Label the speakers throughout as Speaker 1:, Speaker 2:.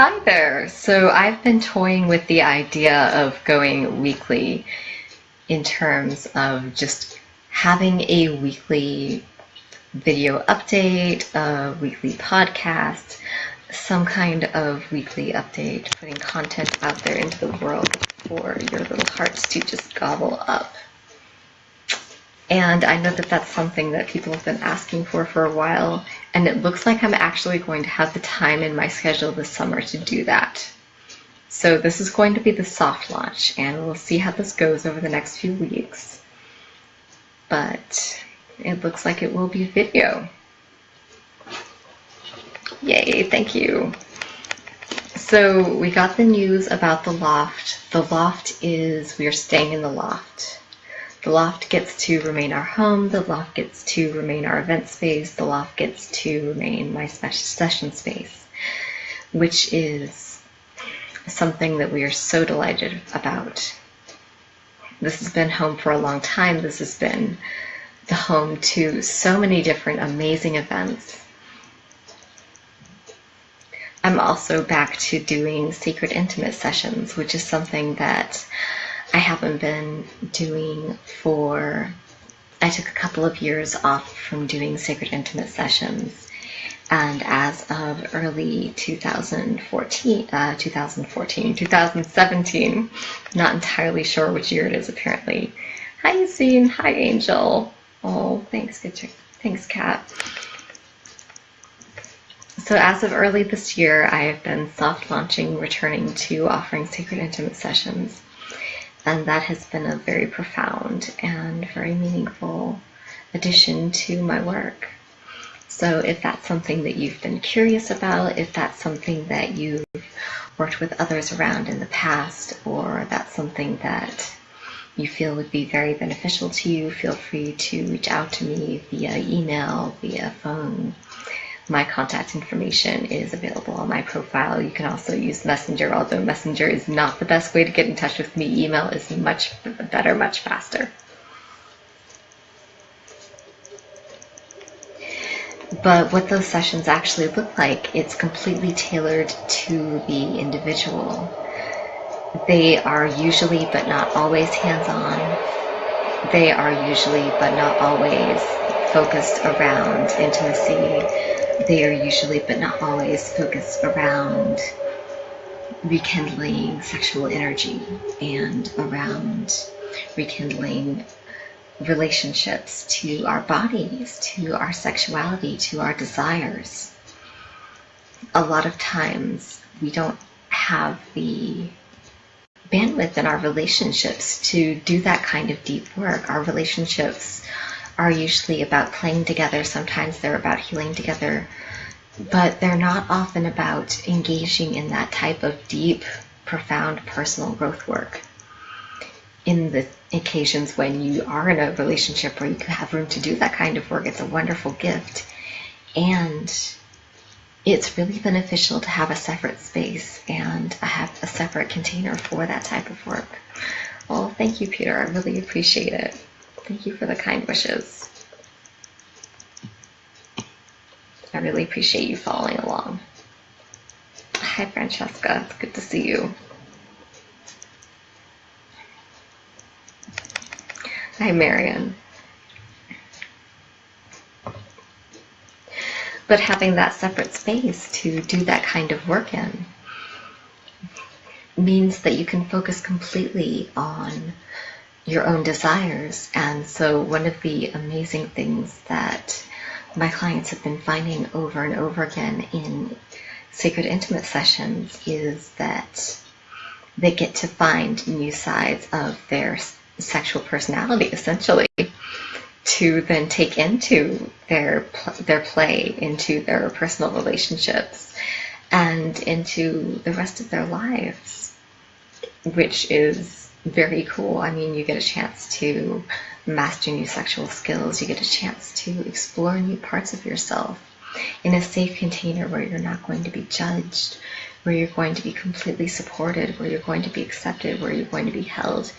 Speaker 1: Hi there! So I've been toying with the idea of going weekly in terms of just having a weekly video update, a weekly podcast, some kind of weekly update, putting content out there into the world for your little hearts to just gobble up. And I know that that's something that people have been asking for a while, and it looks like I'm actually going to have the time in my schedule this summer to do that. So this is going to be the soft launch, and we'll see how this goes over the next few weeks. But it looks like it will be video. Yay, thank you. So we got the news about the Loft. The Loft is, we are staying in the Loft. The Loft gets to remain our home, the Loft gets to remain our event space, the Loft gets to remain my session space, which is something that we are so delighted about. This has been home for a long time. This has been the home to so many different amazing events. I'm also back to doing sacred intimate sessions, which is something that I haven't been doing I took a couple of years off from doing sacred intimate sessions, and as of early 2017, not entirely sure which year it is apparently. Hi Zine, hi Angel. Oh, thanks, thanks Kat. So as of early this year, I have been soft launching, returning to offering sacred intimate sessions. And that has been a very profound and very meaningful addition to my work. So if that's something that you've been curious about, if that's something that you've worked with others around in the past, or that's something that you feel would be very beneficial to you, feel free to reach out to me via email, via phone. My contact information is available on my profile. You can also use Messenger, although Messenger is not the best way to get in touch with me. Email is much better, much faster. But what those sessions actually look like, it's completely tailored to the individual. They are usually, but not always, hands-on. They are usually, but not always, focused around intimacy. They are usually, but not always, focused around rekindling sexual energy and around rekindling relationships to our bodies, to our sexuality, to our desires. A lot of times we don't have the bandwidth in our relationships to do that kind of deep work. Our relationships are usually about playing together. Sometimes they're about healing together, but they're not often about engaging in that type of deep, profound personal growth work. In the occasions when you are in a relationship where you have room to do that kind of work, it's a wonderful gift. And it's really beneficial to have a separate space and have a separate container for that type of work. Well, thank you, Peter. I really appreciate it. Thank you for the kind wishes. I really appreciate you following along. Hi, Francesca. It's good to see you. Hi, Marion. But having that separate space to do that kind of work in means that you can focus completely on your own desires. And so one of the amazing things that my clients have been finding over and over again in sacred intimate sessions is that they get to find new sides of their sexual personality, essentially, to then take into their play, into their personal relationships, and into the rest of their lives, which is very cool. I mean, you get a chance to master new sexual skills. You get a chance to explore new parts of yourself in a safe container where you're not going to be judged, where you're going to be completely supported, where you're going to be accepted, where you're going to be held,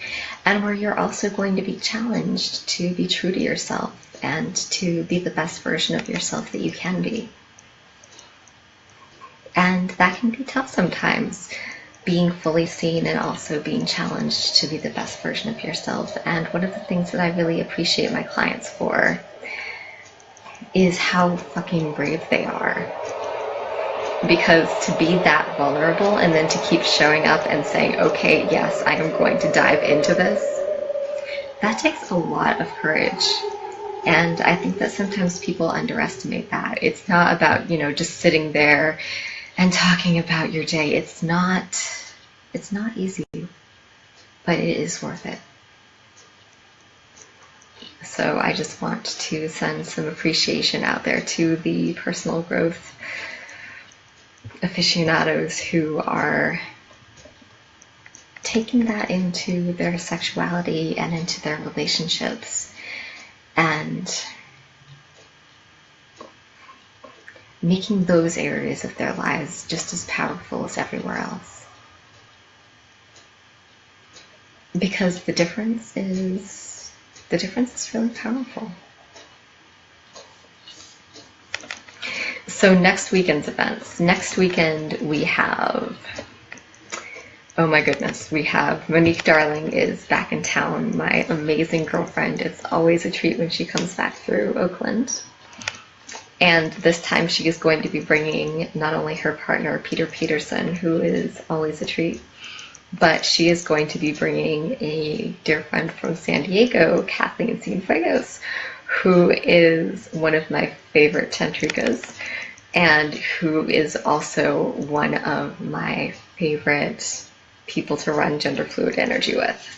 Speaker 1: and where you're also going to be challenged to be true to yourself and to be the best version of yourself that you can be. And And that can be tough sometimes, being fully seen and also being challenged to be the best version of yourself. And one of the things that I really appreciate my clients for is how fucking brave they are. Because to be that vulnerable and then to keep showing up and saying, okay, yes, I am going to dive into this, that takes a lot of courage. And I think that sometimes people underestimate that. It's not about, just sitting there and talking about your day. It's not easy, but it is worth it. So I just want to send some appreciation out there to the personal growth aficionados who are taking that into their sexuality and into their relationships and making those areas of their lives just as powerful as everywhere else. Because the difference is really powerful. So next weekend's events. Next weekend we have, oh my goodness, we have Monique Darling is back in town, my amazing girlfriend. It's always a treat when she comes back through Oakland. And this time she is going to be bringing not only her partner, Petersen, who is always a treat, but she is going to be bringing a dear friend from San Diego, Cathleene Cienfuegos, who is one of my favorite tantrikas and who is also one of my favorite people to run gender fluid energy with.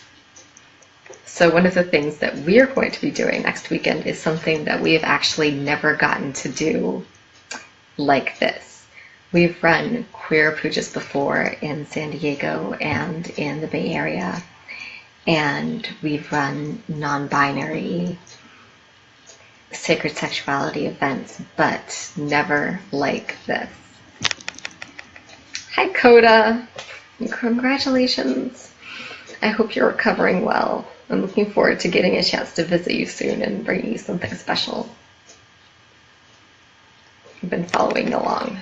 Speaker 1: So one of the things that we're going to be doing next weekend is something that we have actually never gotten to do like this. We've run queer pujas before in San Diego and in the Bay Area, and we've run non-binary sacred sexuality events, but never like this. Hi Coda! Congratulations! I hope you're recovering well. I'm looking forward to getting a chance to visit you soon and bring you something special. I've been following along.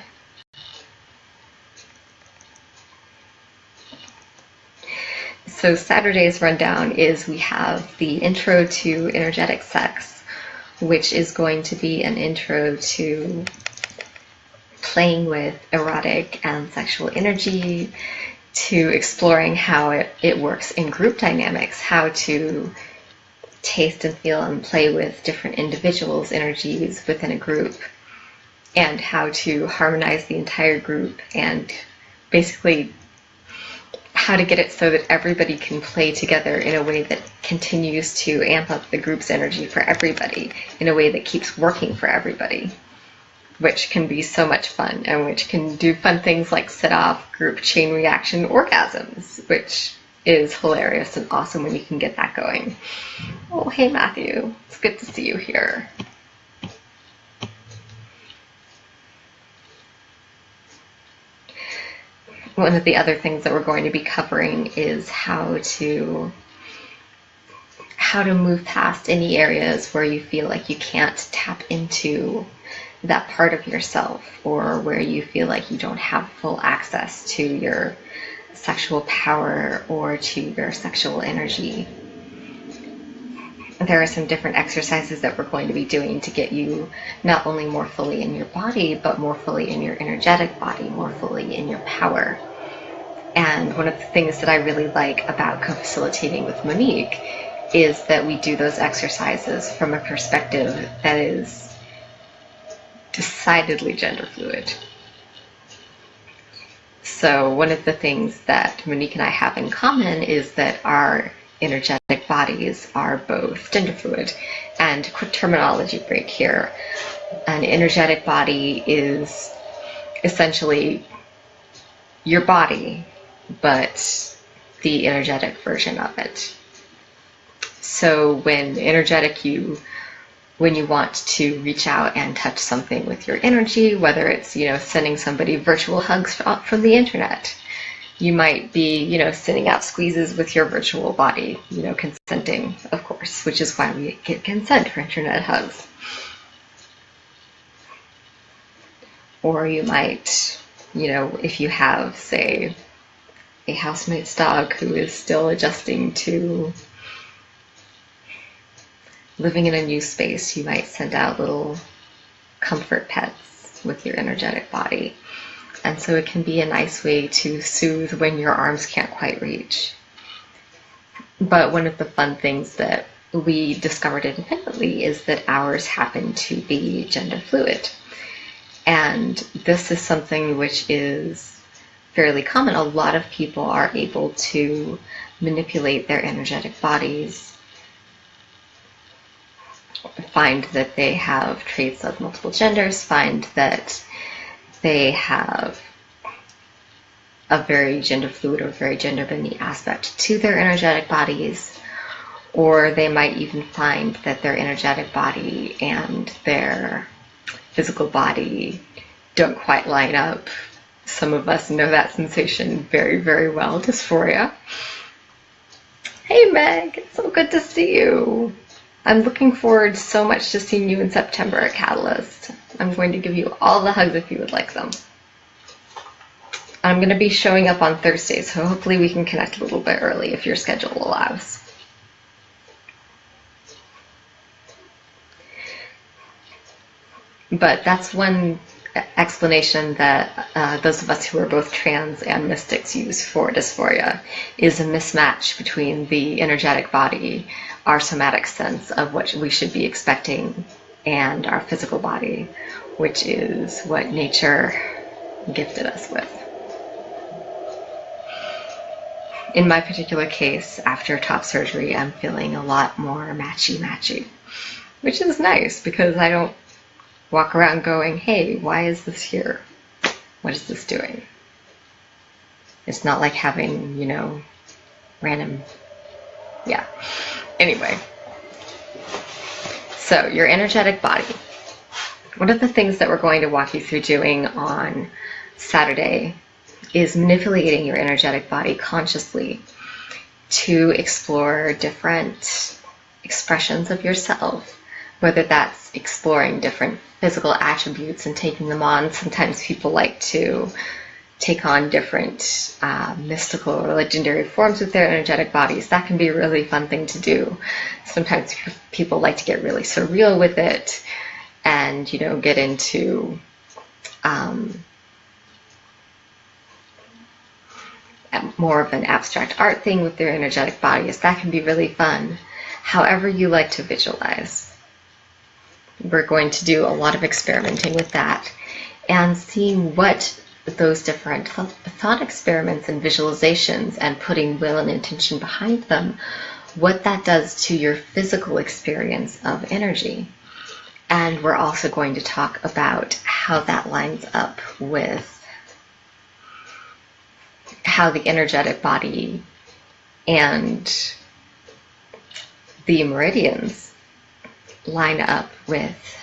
Speaker 1: So Saturday's rundown is we have the intro to energetic sex, which is going to be an intro to playing with erotic and sexual energy, to exploring how it works in group dynamics, how to taste and feel and play with different individuals' energies within a group, and how to harmonize the entire group, and basically how to get it so that everybody can play together in a way that continues to amp up the group's energy for everybody, in a way that keeps working for everybody, which can be so much fun, and which can do fun things like set off group chain reaction orgasms, which is hilarious and awesome when you can get that going. Oh, hey Matthew, it's good to see you here. One of the other things that we're going to be covering is how to move past any areas where you feel like you can't tap into that part of yourself, or where you feel like you don't have full access to your sexual power or to your sexual energy. There are some different exercises that we're going to be doing to get you not only more fully in your body, but more fully in your energetic body, more fully in your power. And one of the things that I really like about co-facilitating with Monique is that we do those exercises from a perspective that is decidedly gender fluid. So one of the things that Monique and I have in common is that our energetic bodies are both gender fluid. And quick terminology break here. An energetic body is essentially your body, but the energetic version of it. So when you want to reach out and touch something with your energy, whether it's, sending somebody virtual hugs from the internet, you might be, sending out squeezes with your virtual body, consenting, of course, which is why we get consent for internet hugs. Or you might You know, if you have, say, a housemate's dog who is still adjusting to living in a new space, you might send out little comfort pets with your energetic body. And so it can be a nice way to soothe when your arms can't quite reach. But one of the fun things that we discovered independently is that ours happen to be gender fluid. And this is something which is fairly common. A lot of people are able to manipulate their energetic bodies, find that they have traits of multiple genders, find that they have a very gender fluid or very gender bending aspect to their energetic bodies, or they might even find that their energetic body and their physical body don't quite line up. Some of us know that sensation very, very well, dysphoria. Hey Meg, it's so good to see you. I'm looking forward so much to seeing you in September at Catalyst. I'm going to give you all the hugs if you would like them. I'm going to be showing up on Thursday, so hopefully we can connect a little bit early if your schedule allows. But that's one explanation that those of us who are both trans and mystics use for dysphoria, is a mismatch between the energetic body, our somatic sense of what we should be expecting, and our physical body, which is what nature gifted us with. In my particular case, after top surgery, I'm feeling a lot more matchy-matchy, which is nice because I don't walk around going, hey, why is this here? What is this doing? It's not like having, you know, random, yeah. Anyway, so your energetic body. One of the things that we're going to walk you through doing on Saturday is manipulating your energetic body consciously to explore different expressions of yourself, whether that's exploring different physical attributes and taking them on. Sometimes people like to take on different mystical or legendary forms with their energetic bodies. That can be a really fun thing to do. Sometimes people like to get really surreal with it and, you know, get into more of an abstract art thing with their energetic bodies. That can be really fun. However you like to visualize. We're going to do a lot of experimenting with that and seeing what those different thought experiments and visualizations and putting will and intention behind them, what that does to your physical experience of energy. And we're also going to talk about how that lines up with how the energetic body and the meridians line up with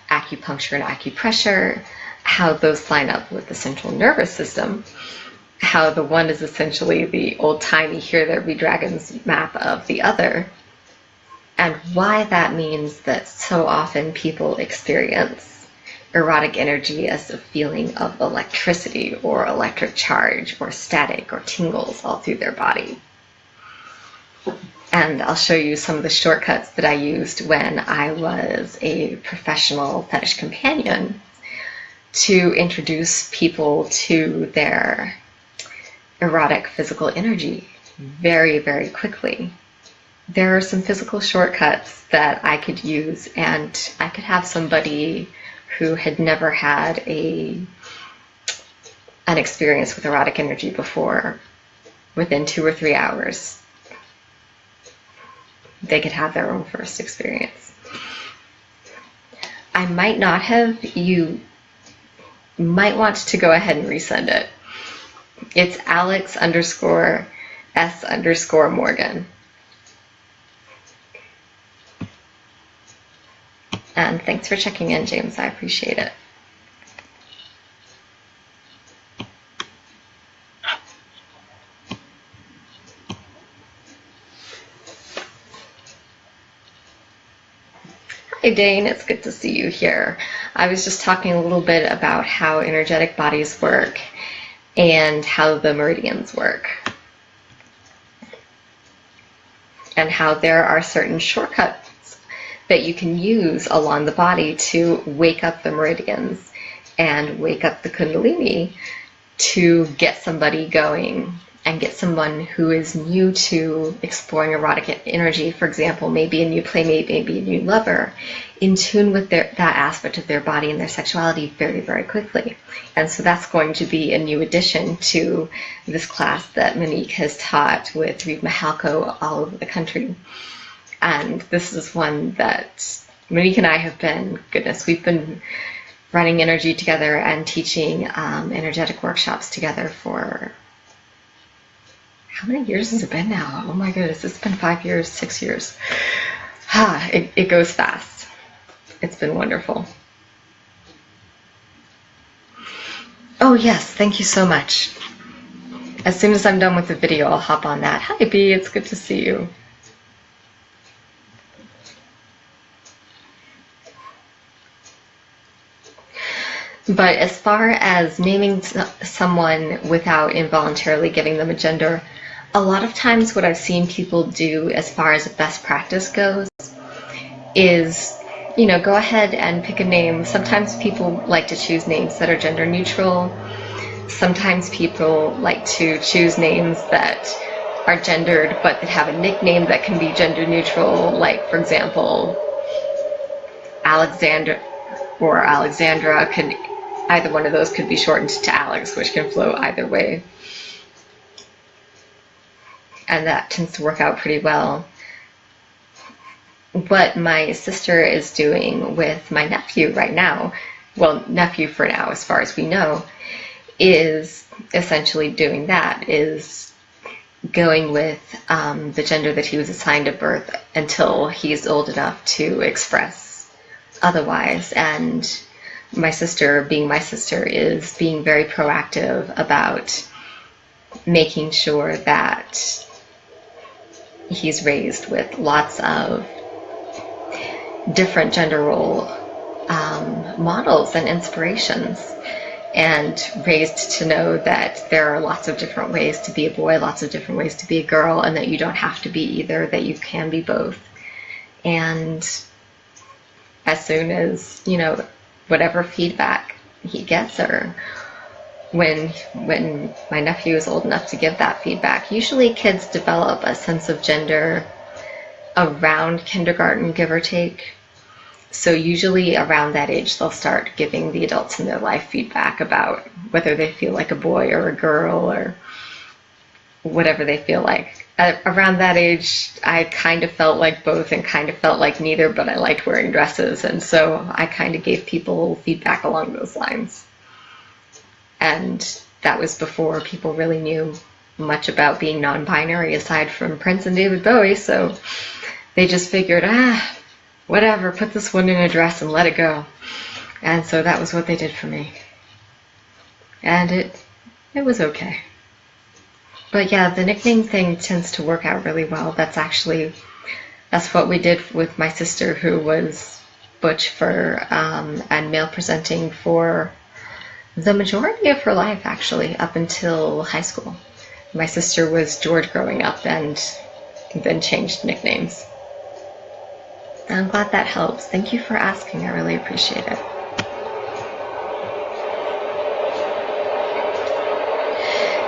Speaker 1: acupuncture and acupressure, how those line up with the central nervous system, how the one is essentially the old-timey here there be dragons map of the other, and why that means that so often people experience erotic energy as a feeling of electricity or electric charge or static or tingles all through their body. And I'll show you some of the shortcuts that I used when I was a professional fetish companion to introduce people to their erotic physical energy very, very quickly. There are some physical shortcuts that I could use, and I could have somebody who had never had an experience with erotic energy before, within 2 or 3 hours, they could have their own first experience. I might not have. You might want to go ahead and resend it. It's Alex_S_Morgan. And thanks for checking in, James. I appreciate it. Hi Dane, it's good to see you here. I was just talking a little bit about how energetic bodies work and how the meridians work, and how there are certain shortcuts that you can use along the body to wake up the meridians and wake up the Kundalini to get somebody going and get someone who is new to exploring erotic energy, for example, maybe a new playmate, maybe a new lover, in tune with that aspect of their body and their sexuality very, very quickly. And so that's going to be a new addition to this class that Monique has taught with Reed Mahalko all over the country. And this is one that Monique and I have been, we've been running energy together and teaching energetic workshops together for, how many years has it been now? Oh my goodness, it's been 5 years, 6 years. It goes fast. It's been wonderful. Oh yes, thank you so much. As soon as I'm done with the video, I'll hop on that. Hi B, it's good to see you. But as far as naming someone without involuntarily giving them a gender, a lot of times what I've seen people do as far as a best practice goes is, go ahead and pick a name. Sometimes people like to choose names that are gender neutral. Sometimes people like to choose names that are gendered but that have a nickname that can be gender neutral, like, for example, Alexander or Alexandra. Either one of those could be shortened to Alex, which can flow either way. And that tends to work out pretty well. What my sister is doing with my nephew right now, well, nephew for now as far as we know, is essentially doing that, is going with the gender that he was assigned at birth until he's old enough to express otherwise. And my sister, being my sister, is being very proactive about making sure that he's raised with lots of different gender role models and inspirations, and raised to know that there are lots of different ways to be a boy, lots of different ways to be a girl, and that you don't have to be either, that you can be both. And as soon as, whatever feedback he gets, or when my nephew is old enough to give that feedback, usually kids develop a sense of gender around kindergarten, give or take. So usually around that age, they'll start giving the adults in their life feedback about whether they feel like a boy or a girl or whatever they feel like. Around that age, I kind of felt like both and kind of felt like neither, but I liked wearing dresses, and so I kind of gave people feedback along those lines. And that was before people really knew much about being non-binary aside from Prince and David Bowie, so they just figured, whatever, put this one in a dress and let it go. And so that was what they did for me. And it was okay. But yeah, the nickname thing tends to work out really well. That's what we did with my sister, who was butch for and male presenting for the majority of her life, actually, up until high school. My sister was George growing up and then changed nicknames. I'm glad that helps. Thank you for asking. I really appreciate it.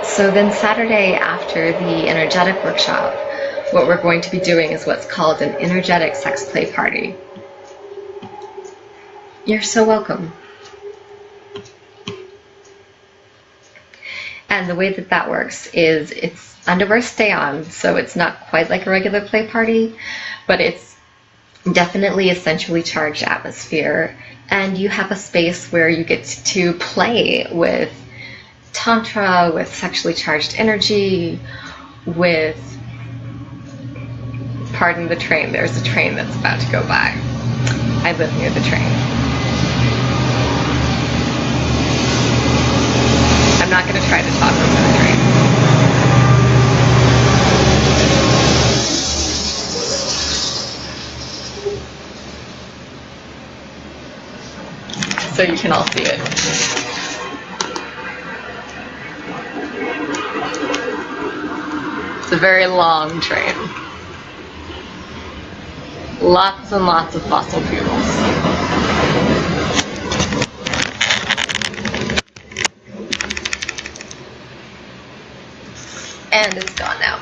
Speaker 1: So then Saturday after the energetic workshop, what we're going to be doing is what's called an energetic sex play party. You're so welcome. And the way that works is it's underwear stay on, so it's not quite like a regular play party, but it's definitely a sensually charged atmosphere, and you have a space where you get to play with Tantra, with sexually charged energy, with, pardon the train, there's a train that's about to go by. I live near the train. I'm not going to try to talk over the train. so you can all see it. It's a very long train. Lots and lots of fossil fuels. And it's gone now.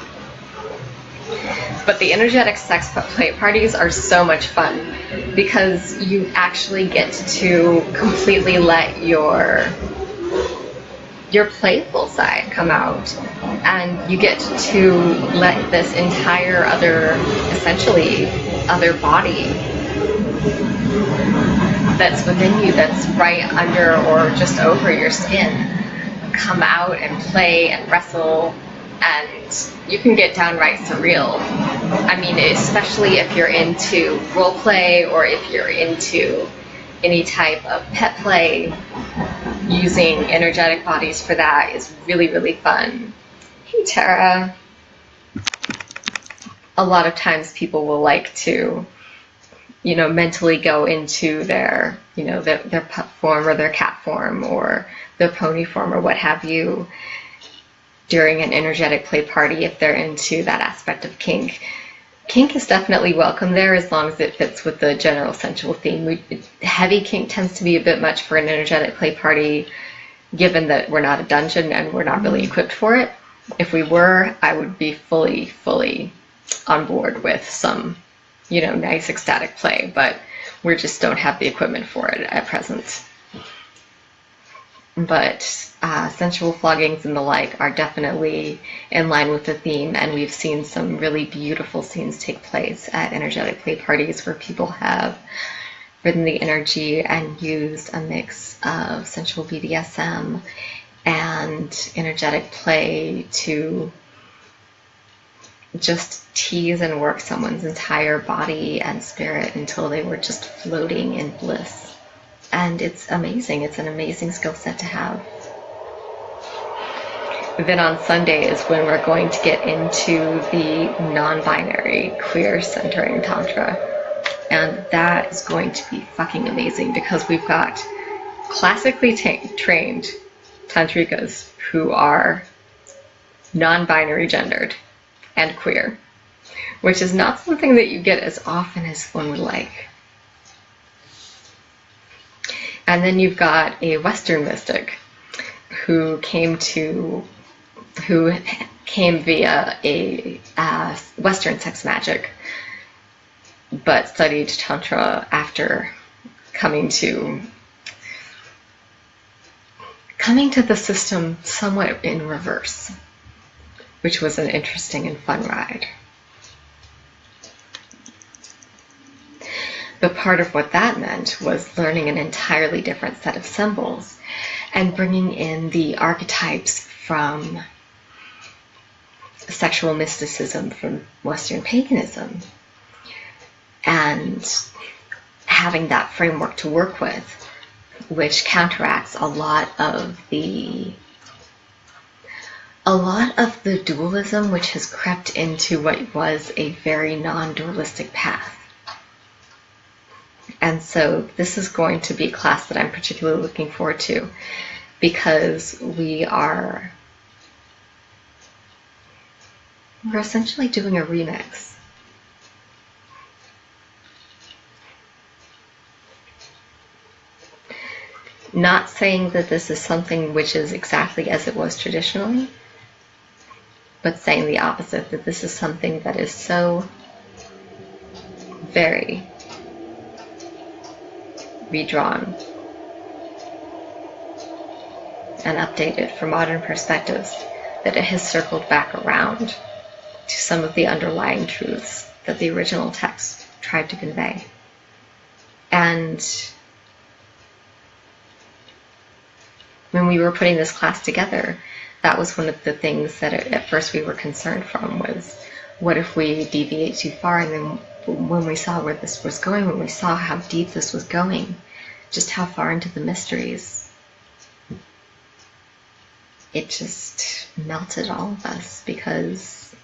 Speaker 1: But the energetic sex play parties are so much fun because you actually get to completely let your playful side come out, and you get to let this entire essentially other body that's within you, that's right under or just over your skin, come out and play and wrestle. And you can get downright surreal. I mean, especially if you're into role play or if you're into any type of pet play, using energetic bodies for that is really, really fun. Hey, Tara. A lot of times people will like to, mentally go into their, their pup form or their cat form or their pony form or what have you, during an energetic play party if they're into that aspect of kink. Kink is definitely welcome there as long as it fits with the general sensual theme. Heavy kink tends to be a bit much for an energetic play party, given that we're not a dungeon and we're not really equipped for it. If we were, I would be fully on board with some, nice ecstatic play, but we just don't have the equipment for it at present. But sensual floggings and the like are definitely in line with the theme, and we've seen some really beautiful scenes take place at energetic play parties where people have ridden the energy and used a mix of sensual BDSM and energetic play to just tease and work someone's entire body and spirit until they were just floating in bliss. And it's amazing. It's an amazing skill set to have. Then on Sunday is when we're going to get into the non-binary queer centering Tantra. And that is going to be fucking amazing because we've got classically trained tantrikas who are non-binary gendered and queer, which is not something that you get as often as one would like. And then you've got a Western mystic who came via a Western sex magic, but studied Tantra after coming to the system somewhat in reverse, which was an interesting and fun ride. But part of what that meant was learning an entirely different set of symbols and bringing in the archetypes from sexual mysticism, from Western paganism, and having that framework to work with, which counteracts a lot of the dualism which has crept into what was a very non-dualistic path. And so this is going to be a class that I'm particularly looking forward to because we're essentially doing a remix. Not saying that this is something which is exactly as it was traditionally, but saying the opposite, that this is something that is so very redrawn and updated for modern perspectives, that it has circled back around to some of the underlying truths that the original text tried to convey. And when we were putting this class together, that was one of the things that at first we were concerned from was, what if we deviate too far? And then when we saw where this was going, when we saw how deep this was going, just how far into the mysteries, it just melted all of us, because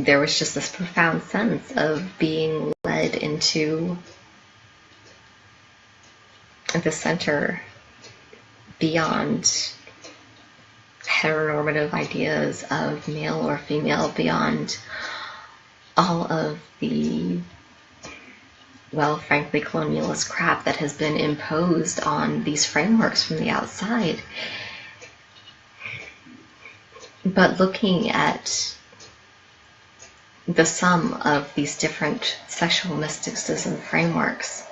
Speaker 1: there was just this profound sense of being led into the center beyond heteronormative ideas of male or female, beyond all of the, well, frankly, colonialist crap that has been imposed on these frameworks from the outside. But looking at the sum of these different sexual mysticism frameworks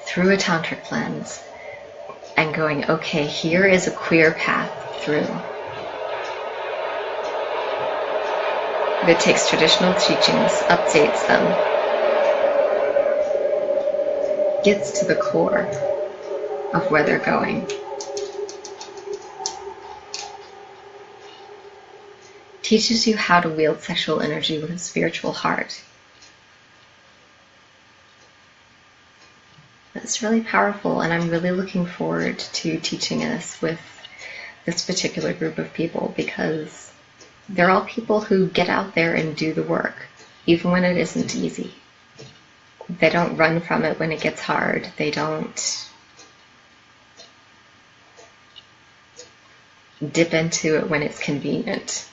Speaker 1: through a tantric lens and going, okay, here is a queer path through that takes traditional teachings, updates them, gets to the core of where they're going, teaches you how to wield sexual energy with a spiritual heart. That's really powerful, and I'm really looking forward to teaching this with this particular group of people, because they're all people who get out there and do the work, even when it isn't easy. They don't run from it when it gets hard. They don't dip into it when it's convenient.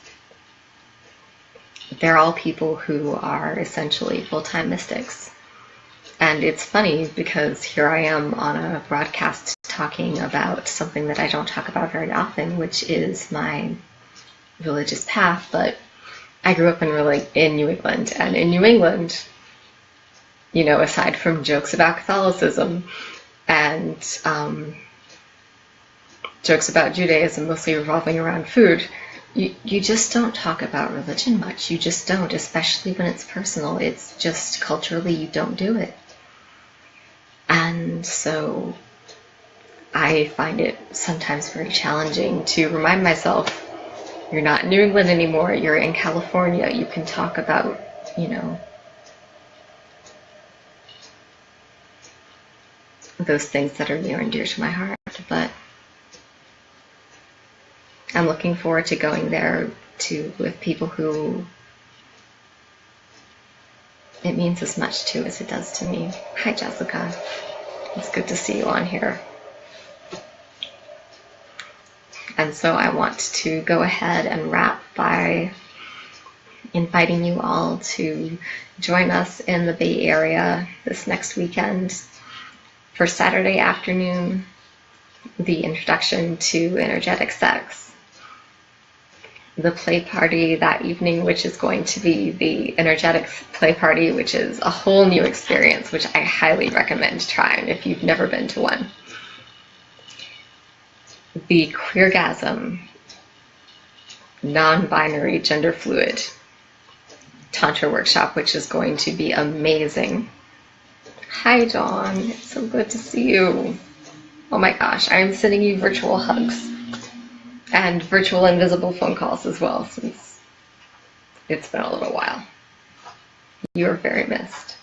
Speaker 1: They're all people who are essentially full-time mystics. And it's funny because here I am on a broadcast talking about something that I don't talk about very often, which is my religious path. But I grew up in New England, and in New England, you know, aside from jokes about Catholicism and jokes about Judaism, mostly revolving around food, you just don't talk about religion much. You just don't, especially when it's personal. It's just culturally you don't do it. And so I find it sometimes very challenging to remind myself, you're not in New England anymore, you're in California. You can talk about, you know, those things that are near and dear to my heart. But I'm looking forward to going there with people who it means as much to as it does to me. Hi, Jessica. It's good to see you on here. And so I want to go ahead and wrap by inviting you all to join us in the Bay Area this next weekend for Saturday afternoon, the introduction to energetic sex. The play party that evening, which is going to be the energetic play party, which is a whole new experience, which I highly recommend trying if you've never been to one. The Queergasm, non-binary, gender fluid Tantra workshop, which is going to be amazing. Hi, Dawn. It's so good to see you. Oh my gosh, I'm sending you virtual hugs. And virtual invisible phone calls as well, since it's been a little while. You are very missed.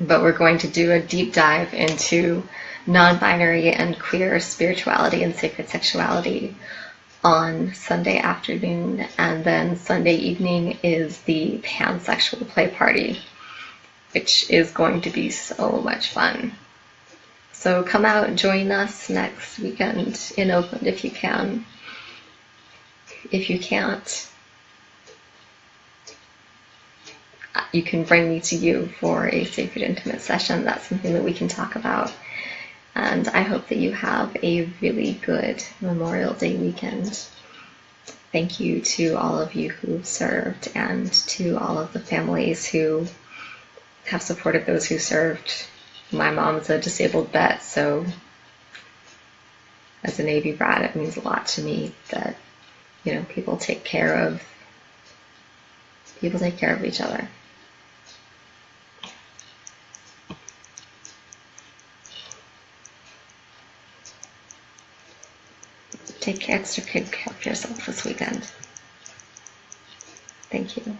Speaker 1: But we're going to do a deep dive into non-binary and queer spirituality and sacred sexuality on Sunday afternoon, and then Sunday evening is the pansexual play party, which is going to be so much fun. So come out and join us next weekend in Oakland if you can. If you can't, you can bring me to you for a sacred intimate session. That's something that we can talk about. And I hope that you have a really good Memorial Day weekend. Thank you to all of you who served, and to all of the families who have supported those who served. My mom's a disabled vet, so as a Navy brat, it means a lot to me that, you know, people take care of each other. Take extra good care of yourself this weekend. Thank you.